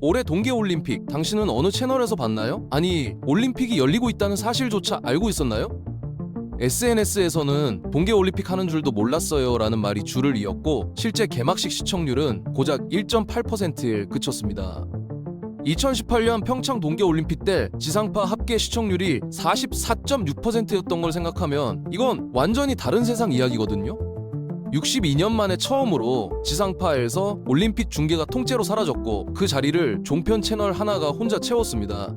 올해 동계올림픽 당신은 어느 채널에서 봤나요? 아니, 올림픽이 열리고 있다는 사실조차 알고 있었나요? SNS에서는 동계올림픽 하는 줄도 몰랐어요 라는 말이 줄을 이었고 실제 개막식 시청률은 고작 1.8%에 그쳤습니다. 2018년 평창 동계올림픽 때 지상파 합계 시청률이 44.6%였던 걸 생각하면 이건 완전히 다른 세상 이야기거든요. 62년 만에 처음으로 지상파에서 올림픽 중계가 통째로 사라졌고 그 자리를 종편 채널 하나가 혼자 채웠습니다.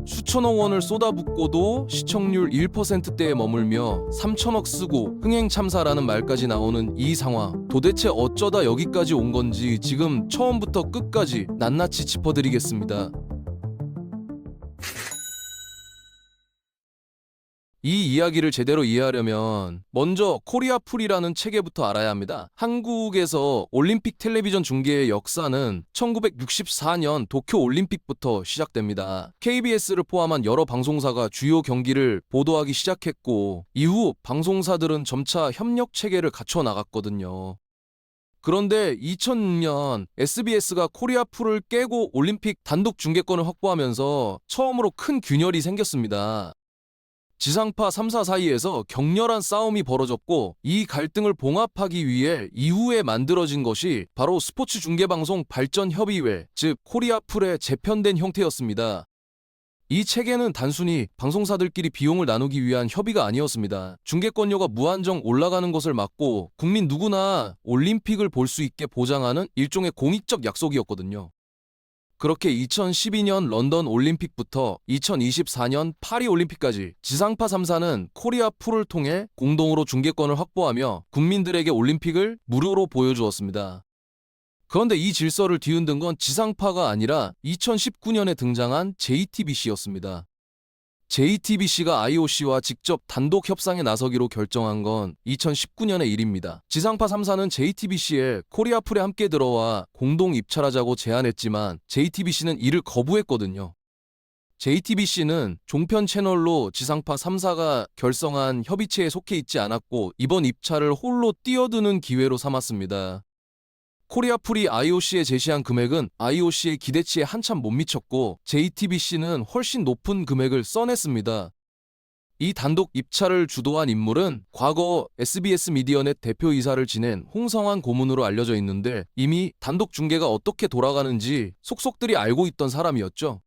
수천억 원을 쏟아붓고도 시청률 1%대에 머물며 3천억 쓰고 흥행참사라는 말까지 나오는 이 상황, 도대체 어쩌다 여기까지 온 건지 지금 처음부터 끝까지 낱낱이 짚어드리겠습니다. 이 이야기를 제대로 이해하려면 먼저 코리아풀이라는 체계부터 알아야 합니다. 한국에서 올림픽 텔레비전 중계의 역사는 1964년 도쿄올림픽부터 시작됩니다. KBS를 포함한 여러 방송사가 주요 경기를 보도하기 시작했고 이후 방송사들은 점차 협력 체계를 갖춰 나갔거든요. 그런데 2006년 SBS가 코리아풀을 깨고 올림픽 단독 중계권을 확보하면서 처음으로 큰 균열이 생겼습니다. 지상파 3사 사이에서 격렬한 싸움이 벌어졌고 이 갈등을 봉합하기 위해 이후에 만들어진 것이 바로 스포츠 중계방송 발전협의회, 즉 코리아풀의 재편된 형태였습니다. 이 체계는 단순히 방송사들끼리 비용을 나누기 위한 협의가 아니었습니다. 중계권료가 무한정 올라가는 것을 막고 국민 누구나 올림픽을 볼 수 있게 보장하는 일종의 공익적 약속이었거든요. 그렇게 2012년 런던 올림픽부터 2024년 파리 올림픽까지 지상파 3사는 코리아풀을 통해 공동으로 중계권을 확보하며 국민들에게 올림픽을 무료로 보여주었습니다. 그런데 이 질서를 뒤흔든 건 지상파가 아니라 2019년에 등장한 JTBC였습니다. JTBC가 IOC와 직접 단독 협상에 나서기로 결정한 건 2019년의 일입니다. 지상파 3사는 JTBC에 코리아풀에 함께 들어와 공동 입찰하자고 제안했지만 JTBC는 이를 거부했거든요. JTBC는 종편 채널로 지상파 3사가 결성한 협의체에 속해 있지 않았고 이번 입찰을 홀로 뛰어드는 기회로 삼았습니다. 코리아풀이 IOC에 제시한 금액은 IOC의 기대치에 한참 못 미쳤고 JTBC는 훨씬 높은 금액을 써냈습니다. 이 단독 입찰을 주도한 인물은 과거 SBS 미디어넷 대표이사를 지낸 홍성환 고문으로 알려져 있는데 이미 단독 중계가 어떻게 돌아가는지 속속들이 알고 있던 사람이었죠.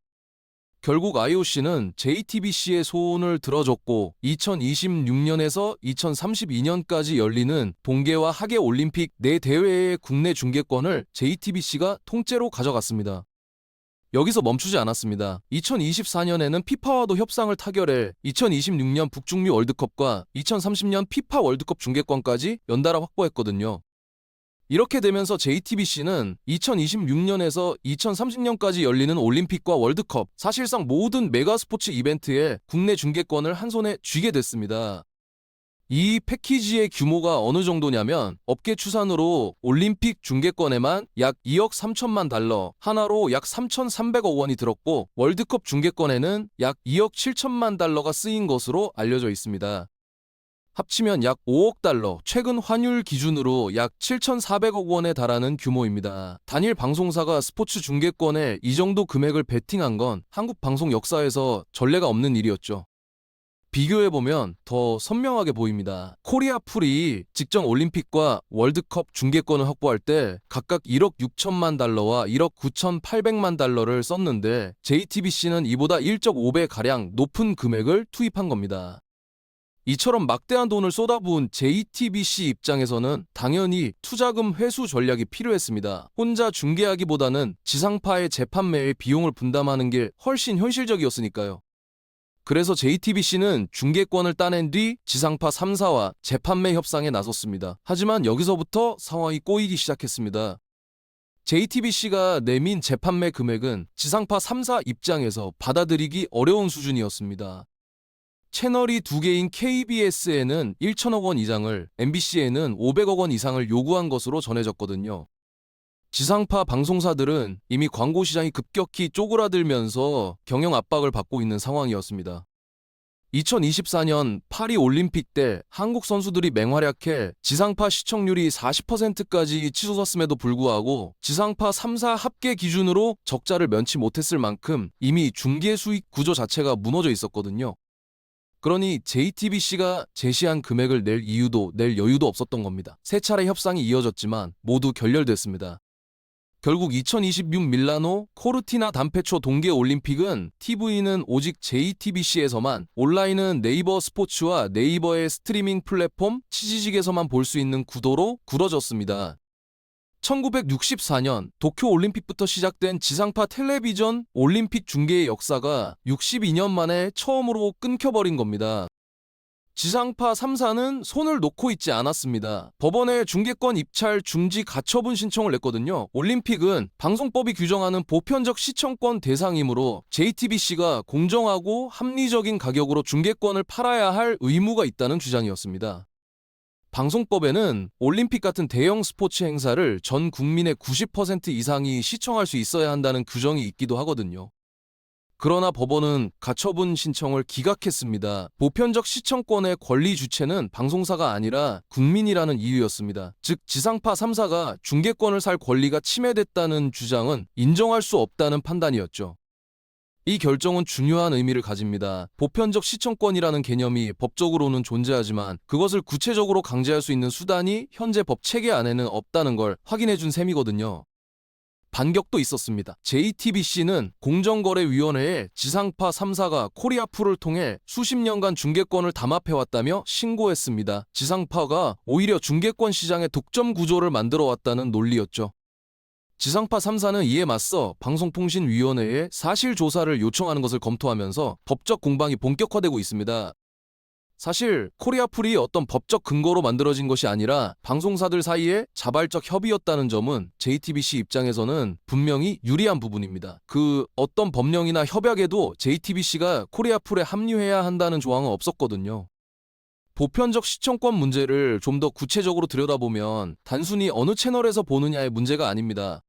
결국 IOC는 JTBC의 소원을 들어줬고 2026년에서 2032년까지 열리는 동계와 하계 올림픽 4대회의 국내 중계권을 JTBC가 통째로 가져갔습니다. 여기서 멈추지 않았습니다. 2024년에는 피파와도 협상을 타결해 2026년 북중미 월드컵과 2030년 피파 월드컵 중계권까지 연달아 확보했거든요. 이렇게 되면서 JTBC는 2026년에서 2030년까지 열리는 올림픽과 월드컵, 사실상 모든 메가스포츠 이벤트에 국내 중계권을 한 손에 쥐게 됐습니다. 이 패키지의 규모가 어느 정도냐면 업계 추산으로 올림픽 중계권에만 약 2억 3천만 달러, 하나로 약 3,300억 원이 들었고 월드컵 중계권에는 약 2억 7천만 달러가 쓰인 것으로 알려져 있습니다. 합치면 약 5억 달러, 최근 환율 기준으로 약 7,400억 원에 달하는 규모입니다. 단일 방송사가 스포츠 중계권에 이 정도 금액을 베팅한 건 한국 방송 역사에서 전례가 없는 일이었죠. 비교해보면 더 선명하게 보입니다. 코리아풀이 직전 올림픽과 월드컵 중계권을 확보할 때 각각 1억 6천만 달러와 1억 9,800만 달러를 썼는데 JTBC는 이보다 1.5배가량 높은 금액을 투입한 겁니다. 이처럼 막대한 돈을 쏟아부은 JTBC 입장에서는 당연히 투자금 회수 전략이 필요했습니다. 혼자 중계하기보다는 지상파의 재판매의 비용을 분담하는 게 훨씬 현실적이었으니까요. 그래서 JTBC는 중계권을 따낸 뒤 지상파 3사와 재판매 협상에 나섰습니다. 하지만 여기서부터 상황이 꼬이기 시작했습니다. JTBC가 내민 재판매 금액은 지상파 3사 입장에서 받아들이기 어려운 수준이었습니다. 채널이 2개인 KBS에는 1천억 원 이상을, MBC에는 500억 원 이상을 요구한 것으로 전해졌거든요. 지상파 방송사들은 이미 광고 시장이 급격히 쪼그라들면서 경영 압박을 받고 있는 상황이었습니다. 2024년 파리 올림픽 때 한국 선수들이 맹활약해 지상파 시청률이 40%까지 치솟았음에도 불구하고 지상파 3사 합계 기준으로 적자를 면치 못했을 만큼 이미 중계 수익 구조 자체가 무너져 있었거든요. 그러니 JTBC가 제시한 금액을 낼 이유도 낼 여유도 없었던 겁니다. 세 차례 협상이 이어졌지만 모두 결렬됐습니다. 결국 2026 밀라노 코르티나 단페초 동계올림픽은 TV는 오직 JTBC에서만, 온라인은 네이버 스포츠와 네이버의 스트리밍 플랫폼 치지직에서만 볼 수 있는 구도로 굳어졌습니다. 1964년 도쿄올림픽부터 시작된 지상파 텔레비전 올림픽 중계의 역사가 62년 만에 처음으로 끊겨버린 겁니다. 지상파 3사는 손을 놓고 있지 않았습니다. 법원에 중계권 입찰 중지 가처분 신청을 냈거든요. 올림픽은 방송법이 규정하는 보편적 시청권 대상이므로 JTBC가 공정하고 합리적인 가격으로 중계권을 팔아야 할 의무가 있다는 주장이었습니다. 방송법에는 올림픽 같은 대형 스포츠 행사를 전 국민의 90% 이상이 시청할 수 있어야 한다는 규정이 있기도 하거든요. 그러나 법원은 가처분 신청을 기각했습니다. 보편적 시청권의 권리 주체는 방송사가 아니라 국민이라는 이유였습니다. 즉 지상파 3사가 중계권을 살 권리가 침해됐다는 주장은 인정할 수 없다는 판단이었죠. 이 결정은 중요한 의미를 가집니다. 보편적 시청권이라는 개념이 법적으로는 존재하지만 그것을 구체적으로 강제할 수 있는 수단이 현재 법 체계 안에는 없다는 걸 확인해준 셈이거든요. 반격도 있었습니다. JTBC는 공정거래위원회에 지상파 3사가 코리아풀을 통해 수십 년간 중계권을 담합해왔다며 신고했습니다. 지상파가 오히려 중계권 시장의 독점 구조를 만들어왔다는 논리였죠. 지상파 3사는 이에 맞서 방송통신위원회에 사실조사를 요청하는 것을 검토하면서 법적 공방이 본격화되고 있습니다. 사실 코리아풀이 어떤 법적 근거로 만들어진 것이 아니라 방송사들 사이의 자발적 협의였다는 점은 JTBC 입장에서는 분명히 유리한 부분입니다. 그 어떤 법령이나 협약에도 JTBC가 코리아풀에 합류해야 한다는 조항은 없었거든요. 보편적 시청권 문제를 좀 더 구체적으로 들여다보면 단순히 어느 채널에서 보느냐의 문제가 아닙니다.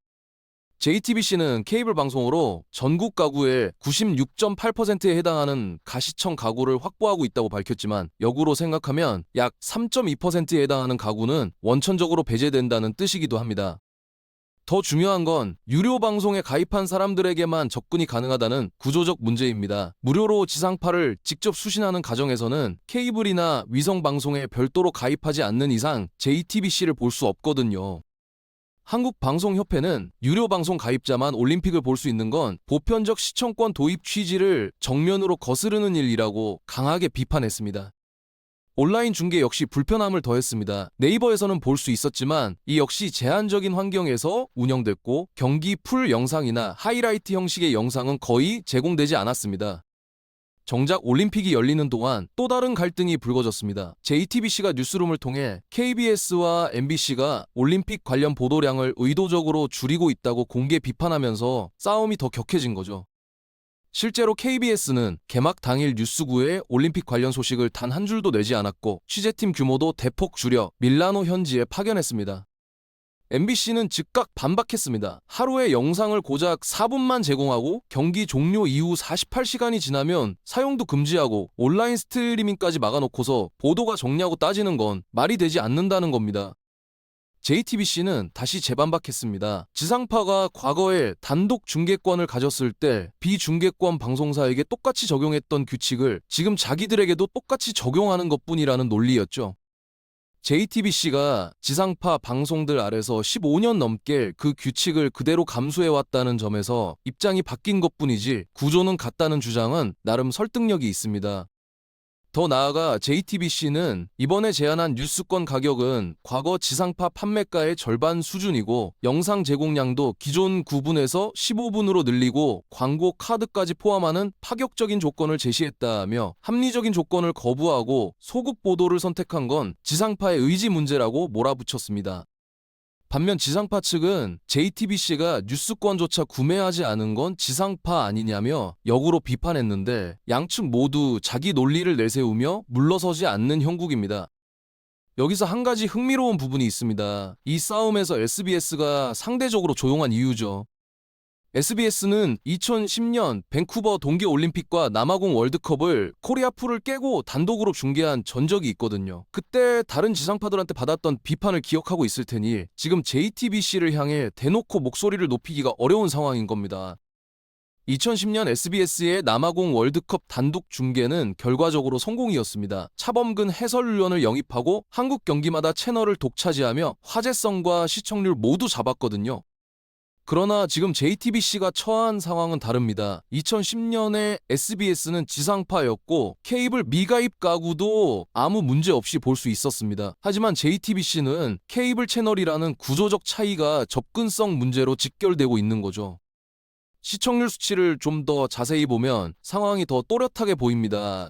JTBC는 케이블 방송으로 전국 가구의 96.8%에 해당하는 가시청 가구를 확보하고 있다고 밝혔지만 역으로 생각하면 약 3.2%에 해당하는 가구는 원천적으로 배제된다는 뜻이기도 합니다. 더 중요한 건 유료 방송에 가입한 사람들에게만 접근이 가능하다는 구조적 문제입니다. 무료로 지상파를 직접 수신하는 가정에서는 케이블이나 위성 방송에 별도로 가입하지 않는 이상 JTBC를 볼 수 없거든요. 한국방송협회는 유료 방송 가입자만 올림픽을 볼 수 있는 건 보편적 시청권 도입 취지를 정면으로 거스르는 일이라고 강하게 비판했습니다. 온라인 중계 역시 불편함을 더했습니다. 네이버에서는 볼 수 있었지만 이 역시 제한적인 환경에서 운영됐고 경기 풀 영상이나 하이라이트 형식의 영상은 거의 제공되지 않았습니다. 정작 올림픽이 열리는 동안 또 다른 갈등이 불거졌습니다. JTBC가 뉴스룸을 통해 KBS와 MBC가 올림픽 관련 보도량을 의도적으로 줄이고 있다고 공개 비판하면서 싸움이 더 격해진 거죠. 실제로 KBS는 개막 당일 뉴스구에 올림픽 관련 소식을 단 한 줄도 내지 않았고 취재팀 규모도 대폭 줄여 밀라노 현지에 파견했습니다. MBC는 즉각 반박했습니다. 하루에 영상을 고작 4분만 제공하고 경기 종료 이후 48시간이 지나면 사용도 금지하고 온라인 스트리밍까지 막아놓고서 보도가 적냐고 따지는 건 말이 되지 않는다는 겁니다. JTBC는 다시 재반박했습니다. 지상파가 과거에 단독 중계권을 가졌을 때 비중계권 방송사에게 똑같이 적용했던 규칙을 지금 자기들에게도 똑같이 적용하는 것뿐이라는 논리였죠. JTBC가 지상파 방송들 아래서 15년 넘게 그 규칙을 그대로 감수해왔다는 점에서 입장이 바뀐 것뿐이지 구조는 같다는 주장은 나름 설득력이 있습니다. 더 나아가 JTBC는 이번에 제안한 뉴스권 가격은 과거 지상파 판매가의 절반 수준이고 영상 제공량도 기존 9분에서 15분으로 늘리고 광고 카드까지 포함하는 파격적인 조건을 제시했다며 합리적인 조건을 거부하고 소급 보도를 선택한 건 지상파의 의지 문제라고 몰아붙였습니다. 반면 지상파 측은 JTBC가 뉴스권조차 구매하지 않은 건 지상파 아니냐며 역으로 비판했는데 양측 모두 자기 논리를 내세우며 물러서지 않는 형국입니다. 여기서 한 가지 흥미로운 부분이 있습니다. 이 싸움에서 SBS가 상대적으로 조용한 이유죠. SBS는 2010년 밴쿠버 동계올림픽과 남아공 월드컵을 코리아풀을 깨고 단독으로 중계한 전적이 있거든요. 그때 다른 지상파들한테 받았던 비판을 기억하고 있을 테니 지금 JTBC를 향해 대놓고 목소리를 높이기가 어려운 상황인 겁니다. 2010년 SBS의 남아공 월드컵 단독 중계는 결과적으로 성공이었습니다. 차범근 해설위원을 영입하고 한국 경기마다 채널을 독차지하며 화제성과 시청률 모두 잡았거든요. 그러나 지금 JTBC가 처한 상황은 다릅니다. 2010년에 SBS는 지상파였고 케이블 미가입 가구도 아무 문제 없이 볼 수 있었습니다. 하지만 JTBC는 케이블 채널이라는 구조적 차이가 접근성 문제로 직결되고 있는 거죠. 시청률 수치를 좀 더 자세히 보면 상황이 더 또렷하게 보입니다.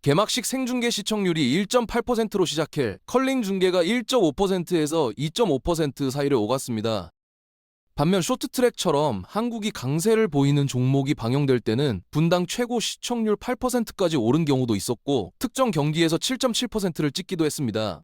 개막식 생중계 시청률이 1.8%로 시작해 컬링 중계가 1.5%에서 2.5% 사이를 오갔습니다. 반면 쇼트트랙처럼 한국이 강세를 보이는 종목이 방영될 때는 분당 최고 시청률 8%까지 오른 경우도 있었고 특정 경기에서 7.7%를 찍기도 했습니다.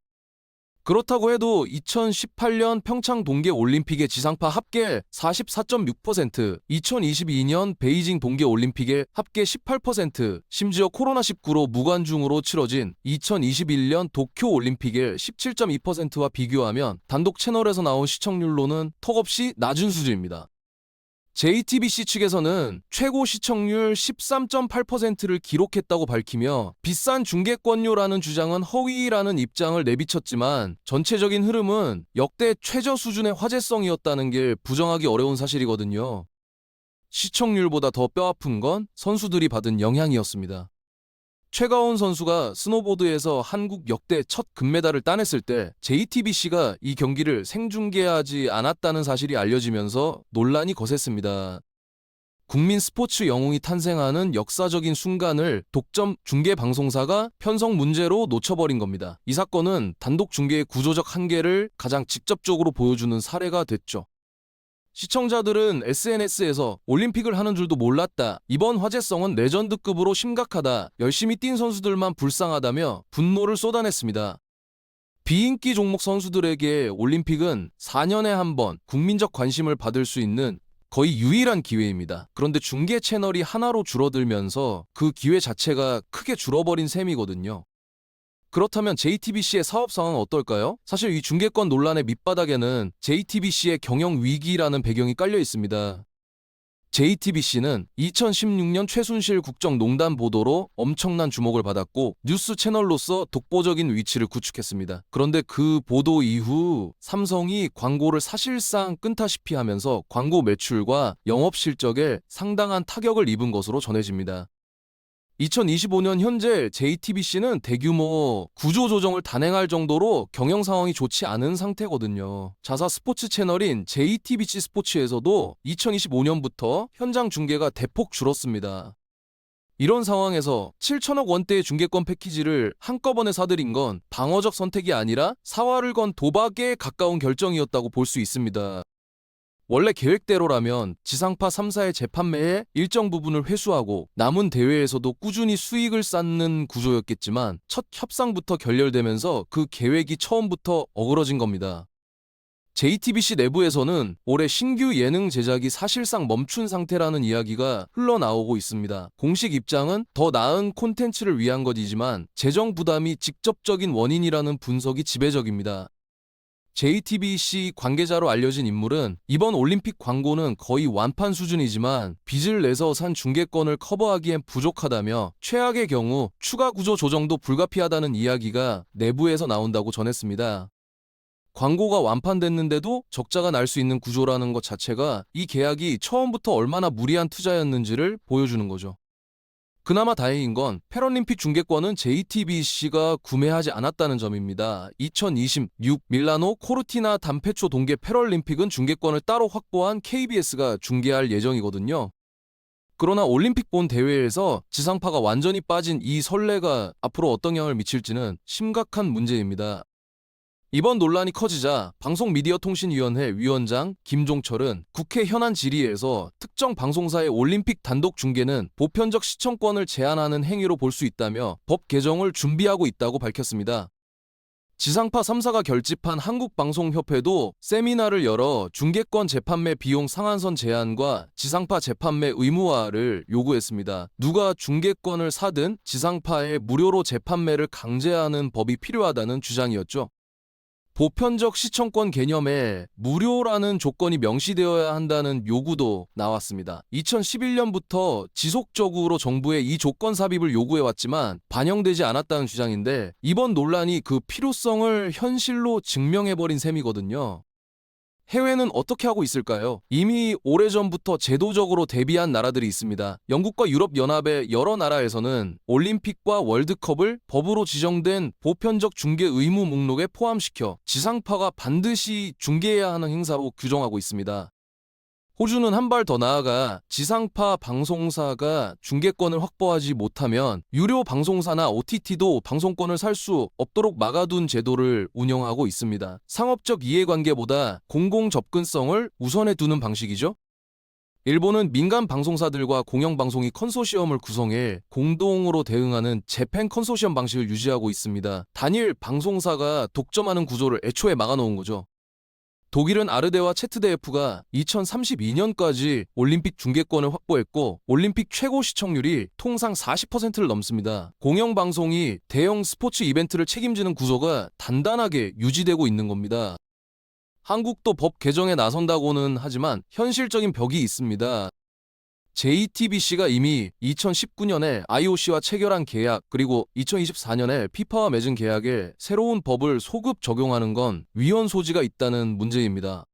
그렇다고 해도 2018년 평창 동계올림픽의 지상파 합계 44.6%, 2022년 베이징 동계올림픽의 합계 18%, 심지어 코로나19로 무관중으로 치러진 2021년 도쿄올림픽의 17.2%와 비교하면 단독 채널에서 나온 시청률로는 턱없이 낮은 수준입니다. JTBC 측에서는 최고 시청률 13.8%를 기록했다고 밝히며 비싼 중계권료라는 주장은 허위라는 입장을 내비쳤지만 전체적인 흐름은 역대 최저 수준의 화제성이었다는 게 부정하기 어려운 사실이거든요. 시청률보다 더 뼈아픈 건 선수들이 받은 영향이었습니다. 최가온 선수가 스노보드에서 한국 역대 첫 금메달을 따냈을 때 JTBC가 이 경기를 생중계하지 않았다는 사실이 알려지면서 논란이 거셌습니다. 국민 스포츠 영웅이 탄생하는 역사적인 순간을 독점 중계 방송사가 편성 문제로 놓쳐버린 겁니다. 이 사건은 단독 중계의 구조적 한계를 가장 직접적으로 보여주는 사례가 됐죠. 시청자들은 SNS에서 올림픽을 하는 줄도 몰랐다. 이번 화제성은 레전드급으로 심각하다. 열심히 뛴 선수들만 불쌍하다며 분노를 쏟아냈습니다. 비인기 종목 선수들에게 올림픽은 4년에 한 번 국민적 관심을 받을 수 있는 거의 유일한 기회입니다. 그런데 중계 채널이 하나로 줄어들면서 그 기회 자체가 크게 줄어버린 셈이거든요. 그렇다면 JTBC의 사업 상황은 어떨까요? 사실 이 중계권 논란의 밑바닥에는 JTBC의 경영 위기라는 배경이 깔려 있습니다. JTBC는 2016년 최순실 국정농단 보도로 엄청난 주목을 받았고 뉴스 채널로서 독보적인 위치를 구축했습니다. 그런데 그 보도 이후 삼성이 광고를 사실상 끊다시피 하면서 광고 매출과 영업 실적에 상당한 타격을 입은 것으로 전해집니다. 2025년 현재 JTBC는 대규모 구조조정을 단행할 정도로 경영 상황이 좋지 않은 상태거든요. 자사 스포츠 채널인 JTBC 스포츠에서도 2025년부터 현장 중계가 대폭 줄었습니다. 이런 상황에서 7천억 원대의 중계권 패키지를 한꺼번에 사들인 건 방어적 선택이 아니라 사활을 건 도박에 가까운 결정이었다고 볼 수 있습니다. 원래 계획대로라면 지상파 3사의 재판매의 일정 부분을 회수하고 남은 대회에서도 꾸준히 수익을 쌓는 구조였겠지만 첫 협상부터 결렬되면서 그 계획이 처음부터 어그러진 겁니다. JTBC 내부에서는 올해 신규 예능 제작이 사실상 멈춘 상태라는 이야기가 흘러나오고 있습니다. 공식 입장은 더 나은 콘텐츠를 위한 것이지만 재정 부담이 직접적인 원인이라는 분석이 지배적입니다. JTBC 관계자로 알려진 인물은 이번 올림픽 광고는 거의 완판 수준이지만 빚을 내서 산 중계권을 커버하기엔 부족하다며 최악의 경우 추가 구조 조정도 불가피하다는 이야기가 내부에서 나온다고 전했습니다. 광고가 완판됐는데도 적자가 날 수 있는 구조라는 것 자체가 이 계약이 처음부터 얼마나 무리한 투자였는지를 보여주는 거죠. 그나마 다행인 건 패럴림픽 중계권은 JTBC가 구매하지 않았다는 점입니다. 2026 밀라노 코르티나 담페초 동계 패럴림픽은 중계권을 따로 확보한 KBS가 중계할 예정이거든요. 그러나 올림픽 본 대회에서 지상파가 완전히 빠진 이 선례가 앞으로 어떤 영향을 미칠지는 심각한 문제입니다. 이번 논란이 커지자 방송미디어통신위원회 위원장 김종철은 국회 현안 질의에서 특정 방송사의 올림픽 단독 중계는 보편적 시청권을 제한하는 행위로 볼 수 있다며 법 개정을 준비하고 있다고 밝혔습니다. 지상파 3사가 결집한 한국방송협회도 세미나를 열어 중계권 재판매 비용 상한선 제한과 지상파 재판매 의무화를 요구했습니다. 누가 중계권을 사든 지상파에 무료로 재판매를 강제하는 법이 필요하다는 주장이었죠. 보편적 시청권 개념에 무료라는 조건이 명시되어야 한다는 요구도 나왔습니다. 2011년부터 지속적으로 정부에 이 조건 삽입을 요구해왔지만 반영되지 않았다는 주장인데 이번 논란이 그 필요성을 현실로 증명해버린 셈이거든요. 해외는 어떻게 하고 있을까요? 이미 오래전부터 제도적으로 대비한 나라들이 있습니다. 영국과 유럽연합의 여러 나라에서는 올림픽과 월드컵을 법으로 지정된 보편적 중계 의무 목록에 포함시켜 지상파가 반드시 중계해야 하는 행사로 규정하고 있습니다. 호주는 한 발 더 나아가 지상파 방송사가 중계권을 확보하지 못하면 유료 방송사나 OTT도 방송권을 살 수 없도록 막아둔 제도를 운영하고 있습니다. 상업적 이해관계보다 공공 접근성을 우선해 두는 방식이죠. 일본은 민간 방송사들과 공영방송이 컨소시엄을 구성해 공동으로 대응하는 재팬 컨소시엄 방식을 유지하고 있습니다. 단일 방송사가 독점하는 구조를 애초에 막아놓은 거죠. 독일은 아르데와 ZDF가 2032년까지 올림픽 중계권을 확보했고 올림픽 최고 시청률이 통상 40%를 넘습니다. 공영방송이 대형 스포츠 이벤트를 책임지는 구조가 단단하게 유지되고 있는 겁니다. 한국도 법 개정에 나선다고는 하지만 현실적인 벽이 있습니다. JTBC가 이미 2019년에 IOC와 체결한 계약 그리고 2024년에 피파와 맺은 계약에 새로운 법을 소급 적용하는 건 위헌 소지가 있다는 문제입니다.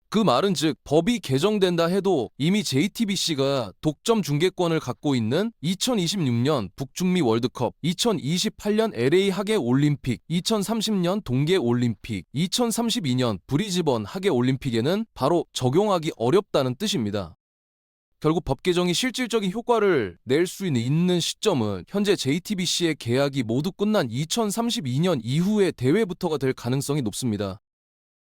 그 말은 즉 법이 개정된다 해도 이미 JTBC가 독점 중계권을 갖고 있는 2026년 북중미 월드컵, 2028년 LA 하계 올림픽, 2030년 동계 올림픽, 2032년 브리즈번 하계 올림픽에는 바로 적용하기 어렵다는 뜻입니다. 결국 법 개정이 실질적인 효과를 낼 수 있는 시점은 현재 JTBC의 계약이 모두 끝난 2032년 이후의 대회부터가 될 가능성이 높습니다.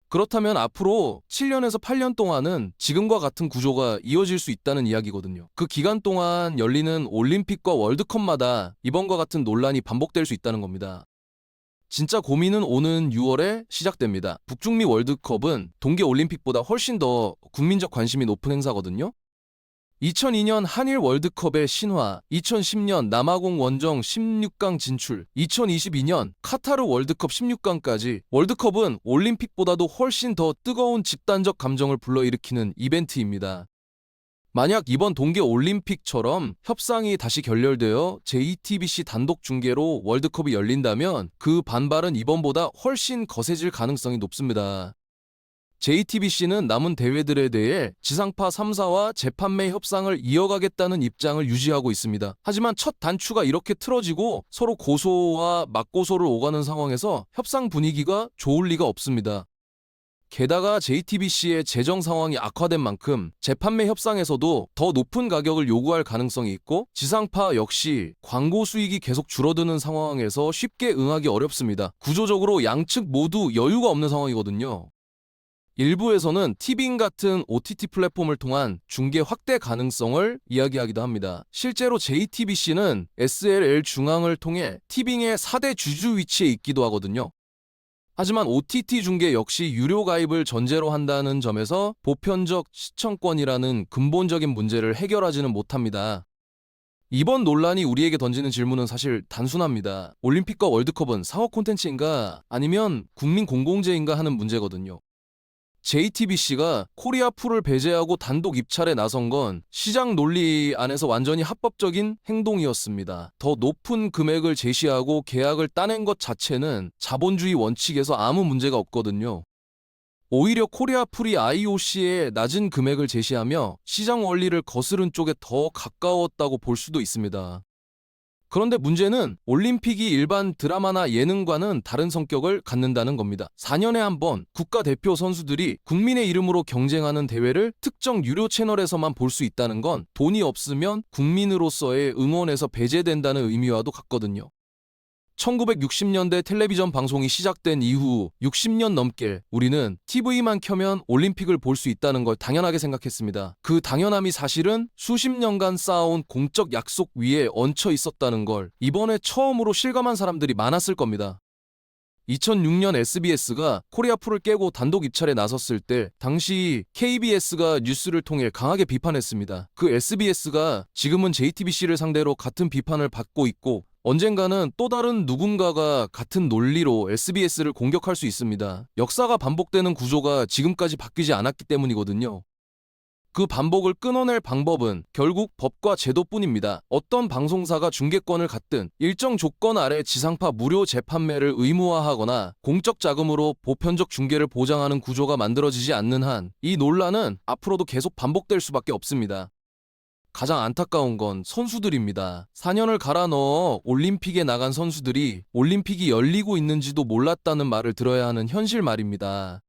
그렇다면 앞으로 7년에서 8년 동안은 지금과 같은 구조가 이어질 수 있다는 이야기거든요. 그 기간 동안 열리는 올림픽과 월드컵마다 이번과 같은 논란이 반복될 수 있다는 겁니다. 진짜 고민은 오는 6월에 시작됩니다. 북중미 월드컵은 동계올림픽보다 훨씬 더 국민적 관심이 높은 행사거든요. 2002년 한일 월드컵의 신화, 2010년 남아공 원정 16강 진출, 2022년 카타르 월드컵 16강까지 월드컵은 올림픽보다도 훨씬 더 뜨거운 집단적 감정을 불러일으키는 이벤트입니다. 만약 이번 동계올림픽처럼 협상이 다시 결렬되어 JTBC 단독 중계로 월드컵이 열린다면 그 반발은 이번보다 훨씬 거세질 가능성이 높습니다. JTBC는 남은 대회들에 대해 지상파 3사와 재판매 협상을 이어가겠다는 입장을 유지하고 있습니다. 하지만 첫 단추가 이렇게 틀어지고 서로 고소와 맞고소를 오가는 상황에서 협상 분위기가 좋을 리가 없습니다. 게다가 JTBC의 재정 상황이 악화된 만큼 재판매 협상에서도 더 높은 가격을 요구할 가능성이 있고 지상파 역시 광고 수익이 계속 줄어드는 상황에서 쉽게 응하기 어렵습니다. 구조적으로 양측 모두 여유가 없는 상황이거든요. 일부에서는 티빙 같은 OTT 플랫폼을 통한 중계 확대 가능성을 이야기하기도 합니다. 실제로 JTBC는 SLL 중앙을 통해 티빙의 4대 주주 위치에 있기도 하거든요. 하지만 OTT 중계 역시 유료 가입을 전제로 한다는 점에서 보편적 시청권이라는 근본적인 문제를 해결하지는 못합니다. 이번 논란이 우리에게 던지는 질문은 사실 단순합니다. 올림픽과 월드컵은 상업 콘텐츠인가 아니면 국민 공공재인가 하는 문제거든요. JTBC가 코리아풀을 배제하고 단독 입찰에 나선 건 시장 논리 안에서 완전히 합법적인 행동이었습니다. 더 높은 금액을 제시하고 계약을 따낸 것 자체는 자본주의 원칙에서 아무 문제가 없거든요. 오히려 코리아풀이 IOC에 낮은 금액을 제시하며 시장 원리를 거스른 쪽에 더 가까웠다고 볼 수도 있습니다. 그런데 문제는 올림픽이 일반 드라마나 예능과는 다른 성격을 갖는다는 겁니다. 4년에 한 번 국가대표 선수들이 국민의 이름으로 경쟁하는 대회를 특정 유료 채널에서만 볼 수 있다는 건 돈이 없으면 국민으로서의 응원에서 배제된다는 의미와도 같거든요. 1960년대 텔레비전 방송이 시작된 이후 60년 넘게 우리는 TV만 켜면 올림픽을 볼 수 있다는 걸 당연하게 생각했습니다. 그 당연함이 사실은 수십 년간 쌓아온 공적 약속 위에 얹혀 있었다는 걸 이번에 처음으로 실감한 사람들이 많았을 겁니다. 2006년 SBS가 코리아풀을 깨고 단독 입찰에 나섰을 때 당시 KBS가 뉴스를 통해 강하게 비판했습니다. 그 SBS가 지금은 JTBC를 상대로 같은 비판을 받고 있고 언젠가는 또 다른 누군가가 같은 논리로 SBS를 공격할 수 있습니다. 역사가 반복되는 구조가 지금까지 바뀌지 않았기 때문이거든요. 그 반복을 끊어낼 방법은 결국 법과 제도뿐입니다. 어떤 방송사가 중계권을 갖든 일정 조건 아래 지상파 무료 재판매를 의무화하거나 공적 자금으로 보편적 중계를 보장하는 구조가 만들어지지 않는 한 이 논란은 앞으로도 계속 반복될 수밖에 없습니다. 가장 안타까운 건 선수들입니다. 4년을 갈아 넣어 올림픽에 나간 선수들이 올림픽이 열리고 있는지도 몰랐다는 말을 들어야 하는 현실 말입니다.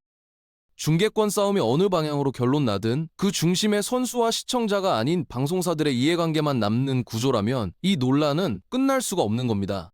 중계권 싸움이 어느 방향으로 결론 나든 그 중심에 선수와 시청자가 아닌 방송사들의 이해관계만 남는 구조라면 이 논란은 끝날 수가 없는 겁니다.